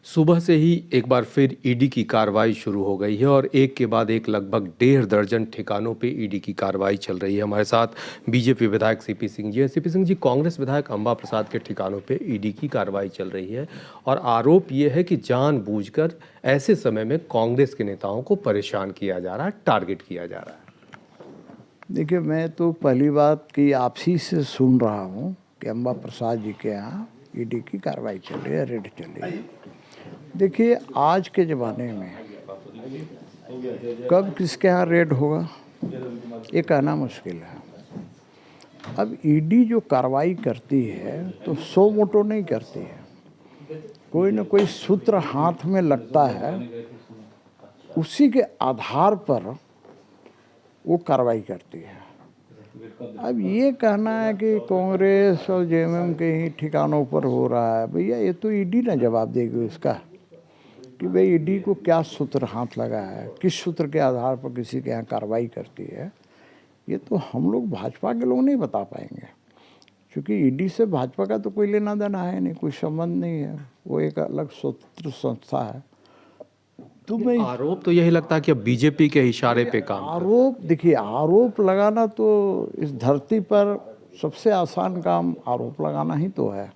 सुबह से ही एक बार फिर ईडी की कार्रवाई शुरू हो गई है और एक के बाद एक लगभग 1.5 दर्जन ठिकानों पे ईडी की कार्रवाई चल रही है। हमारे साथ बीजेपी विधायक सीपी सिंह जी हैं। सीपी सिंह जी, कांग्रेस विधायक अंबा प्रसाद के ठिकानों पे ईडी की कार्रवाई चल रही है और आरोप ये है कि जानबूझकर ऐसे समय में कांग्रेस के नेताओं को परेशान किया जा रहा है, टारगेट किया जा रहा है। देखिए, मैं तो पहली बात कि आपसी से सुन रहा हूँ कि अंबा प्रसाद जी के यहाँ ईडी की कार्रवाई चल रही है, रेड चल रही है। देखिए, आज के ज़माने में कब किसके यहाँ रेड होगा ये कहना मुश्किल है। अब ईडी जो कार्रवाई करती है तो सो मोटो नहीं करती है, कोई ना कोई सूत्र हाथ में लगता है, उसी के आधार पर वो कार्रवाई करती है। अब ये कहना है कि कांग्रेस और जेएमएम के ही ठिकानों पर हो रहा है, भैया ये तो ईडी ना जवाब देगी उसका कि भाई ईडी को क्या सूत्र हाथ लगा है, किस सूत्र के आधार पर किसी के यहाँ कार्रवाई करती है। ये तो हम लोग भाजपा के लोग नहीं बता पाएंगे, क्योंकि ईडी से भाजपा का तो कोई लेना देना है नहीं, कोई संबंध नहीं है, वो एक अलग स्वतंत्र संस्था है। तो मैं आरोप तो यही लगता है कि अब बीजेपी के इशारे पे काम आरोप, देखिए, आरोप लगाना तो इस धरती पर सबसे आसान काम आरोप लगाना ही तो है।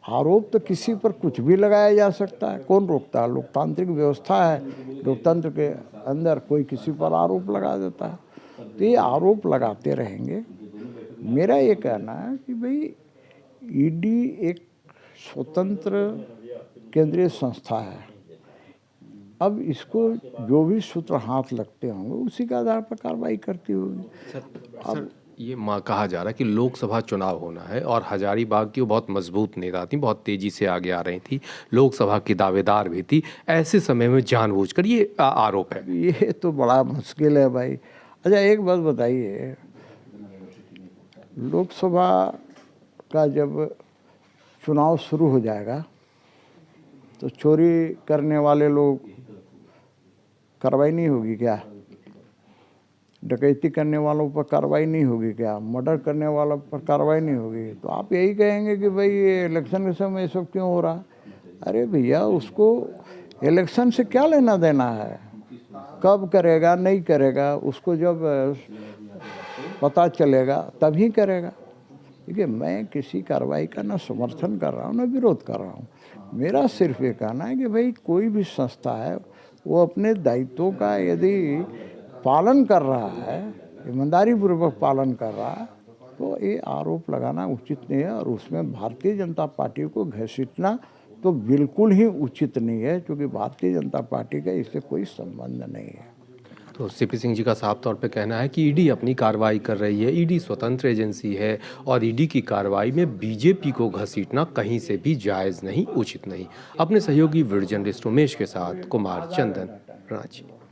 आरोप तो किसी पर कुछ भी लगाया जा सकता है, कौन रोकता है? लोकतांत्रिक व्यवस्था है, लोकतंत्र के अंदर कोई किसी पर आरोप लगा देता है, तो ये आरोप लगाते रहेंगे। मेरा ये कहना है कि भाई ईडी एक स्वतंत्र केंद्रीय संस्था है। अब इसको जो भी सूत्र हाथ लगते होंगे उसी के आधार पर कार्रवाई करती होगी। सर, ये कहा जा रहा है कि लोकसभा चुनाव होना है और हजारीबाग की वो बहुत मजबूत नेता थी, बहुत तेजी से आगे आ रही थी, लोकसभा की दावेदार भी थी, ऐसे समय में जानबूझकर ये आरोप है। ये तो बड़ा मुश्किल है भाई। अच्छा, एक बात बताइए, लोकसभा का जब चुनाव शुरू हो जाएगा तो चोरी करने वाले लोग कार्रवाई नहीं होगी क्या? डकैती करने वालों पर कार्रवाई नहीं होगी क्या? मर्डर करने वालों पर कार्रवाई नहीं होगी? तो आप यही कहेंगे कि भाई ये इलेक्शन के समय ये सब क्यों हो रहा? अरे भैया, उसको इलेक्शन से क्या लेना देना है? कब करेगा नहीं करेगा उसको जब पता चलेगा तभी करेगा। देखिए, मैं किसी कार्रवाई का ना समर्थन कर रहा हूँ ना विरोध कर रहा हूँ। मेरा सिर्फ ये कहना है कि भाई कोई भी संस्था है वो अपने दायित्वों का यदि पालन कर रहा है, ईमानदारी पूर्वक पालन कर रहा है, तो ये आरोप लगाना उचित नहीं है। और उसमें भारतीय जनता पार्टी को घसीटना तो बिल्कुल ही उचित नहीं है, क्योंकि भारतीय जनता पार्टी का इससे कोई संबंध नहीं है। तो सीपी सिंह जी का साफ तौर पे कहना है कि ईडी अपनी कार्रवाई कर रही है, ईडी स्वतंत्र एजेंसी है और ईडी की कार्रवाई में बीजेपी को घसीटना कहीं से भी जायज़ नहीं, उचित नहीं। अपने सहयोगी वीडियो जर्नलिस्ट उमेश के साथ कुमार चंदन, रांची।